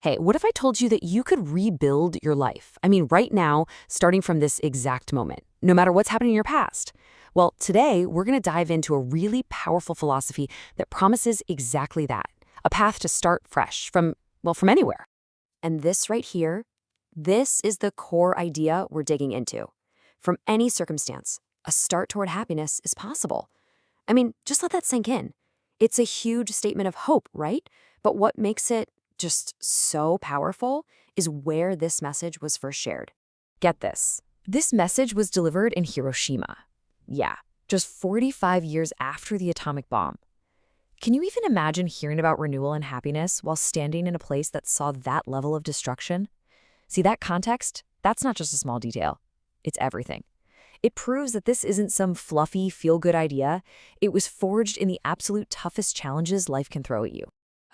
Hey, what if I told you that you could rebuild your life? I mean, right now, starting from this exact moment, no matter what's happening in your past. Well, today, we're going to dive into a really powerful philosophy that promises exactly that, a path to start fresh from anywhere. And this right here, this is the core idea we're digging into. From any circumstance, a start toward happiness is possible. I mean, just let that sink in. It's a huge statement of hope, right? But what makes it just so powerful is where this message was first shared. Get this. This message was delivered in Hiroshima. Yeah, just 45 years after the atomic bomb. Can you even imagine hearing about renewal and happiness while standing in a place that saw that level of destruction? See, that context, that's not just a small detail. It's everything. It proves that this isn't some fluffy, feel-good idea. It was forged in the absolute toughest challenges life can throw at you.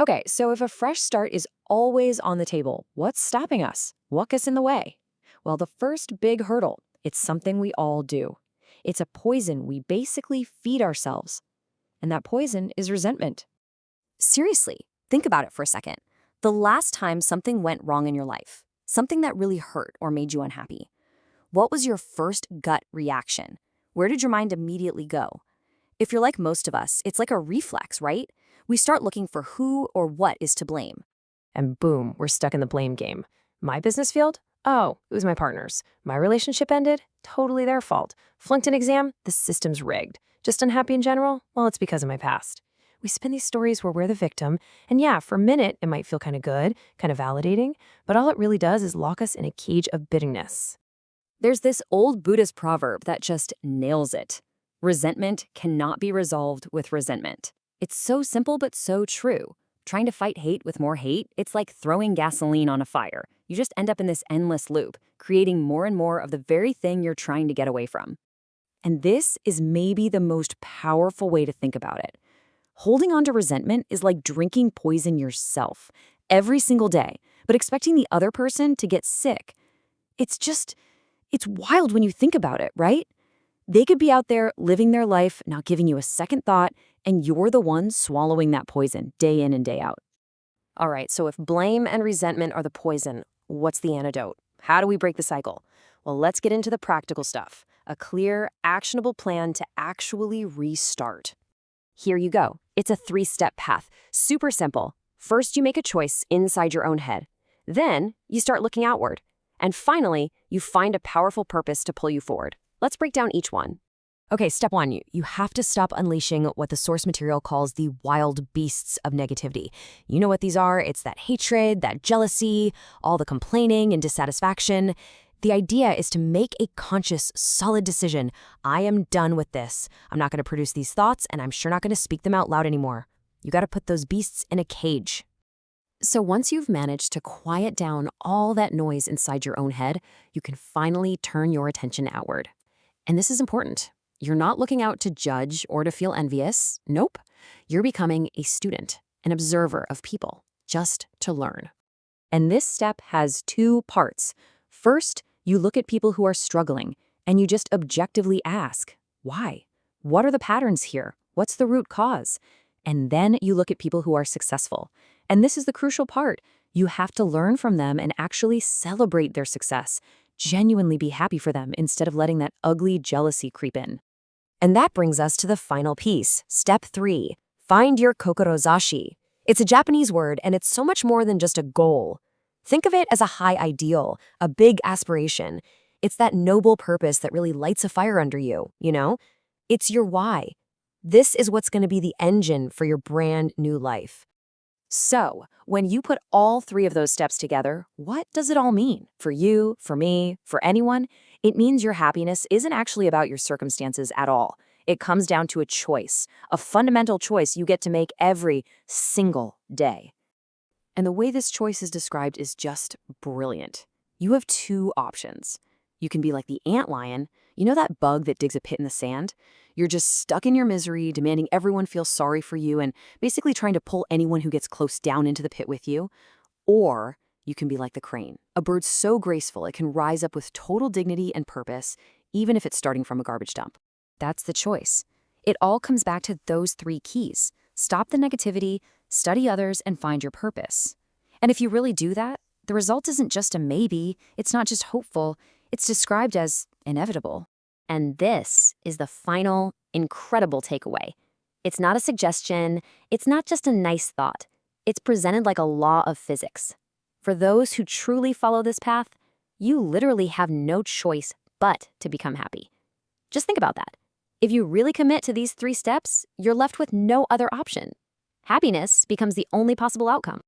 Okay, so if a fresh start is always on the table, what's stopping us? What gets in the way? Well, the first big hurdle, it's something we all do. It's a poison we basically feed ourselves. And that poison is resentment. Seriously, think about it for a second. The last time something went wrong in your life, something that really hurt or made you unhappy, what was your first gut reaction? Where did your mind immediately go? If you're like most of us, it's like a reflex, right? We start looking for who or what is to blame. And boom, we're stuck in the blame game. My business failed? Oh, it was my partner's. My relationship ended? Totally their fault. Flunked an exam? The system's rigged. Just unhappy in general? Well, it's because of my past. We spin these stories where we're the victim, and yeah, for a minute, it might feel kind of good, kind of validating, but all it really does is lock us in a cage of bitterness. There's this old Buddhist proverb that just nails it. Resentment cannot be resolved with resentment. It's so simple but so true. Trying to fight hate with more hate, it's like throwing gasoline on a fire. You just end up in this endless loop, creating more and more of the very thing you're trying to get away from. And this is maybe the most powerful way to think about it. Holding on to resentment is like drinking poison yourself every single day, but expecting the other person to get sick. It's wild when you think about it, right? They could be out there living their life, not giving you a second thought, and you're the one swallowing that poison day in and day out. All right, so if blame and resentment are the poison, what's the antidote? How do we break the cycle? Well, let's get into the practical stuff. A clear, actionable plan to actually restart. Here you go. It's a 3-step path. Super simple. First, you make a choice inside your own head. Then, you start looking outward. And finally, you find a powerful purpose to pull you forward. Let's break down each one. Okay, step 1, you have to stop unleashing what the source material calls the wild beasts of negativity. You know what these are? It's that hatred, that jealousy, all the complaining and dissatisfaction. The idea is to make a conscious, solid decision. I am done with this. I'm not going to produce these thoughts, and I'm sure not going to speak them out loud anymore. You got to put those beasts in a cage. So once you've managed to quiet down all that noise inside your own head, you can finally turn your attention outward. And this is important. You're not looking out to judge or to feel envious. Nope. You're becoming a student, an observer of people, just to learn. And this step has 2 parts. First, you look at people who are struggling, and you just objectively ask, why? What are the patterns here? What's the root cause? And then you look at people who are successful. And this is the crucial part. You have to learn from them and actually celebrate their success. Genuinely be happy for them instead of letting that ugly jealousy creep in. And that brings us to the final piece, step 3. Find your kokorozashi. It's a Japanese word, and it's so much more than just a goal. Think of it as a high ideal, a big aspiration. It's that noble purpose that really lights a fire under you, you know? It's your why. This is what's going to be the engine for your brand new life. So, when you put all 3 of those steps together, what does it all mean? For you, for me, for anyone? It means your happiness isn't actually about your circumstances at all. It comes down to a choice, a fundamental choice you get to make every single day. And the way this choice is described is just brilliant. You have 2 options. You can be like the antlion. You know that bug that digs a pit in the sand? You're just stuck in your misery, demanding everyone feel sorry for you and basically trying to pull anyone who gets close down into the pit with you. Or you can be like the crane, a bird so graceful it can rise up with total dignity and purpose, even if it's starting from a garbage dump. That's the choice. It all comes back to those 3 keys. Stop the negativity, study others, and find your purpose. And if you really do that, the result isn't just a maybe, it's not just hopeful, it's described as inevitable. And this is the final, incredible takeaway. It's not a suggestion, it's not just a nice thought. It's presented like a law of physics. For those who truly follow this path, you literally have no choice but to become happy. Just think about that. If you really commit to these 3 steps, you're left with no other option. Happiness becomes the only possible outcome.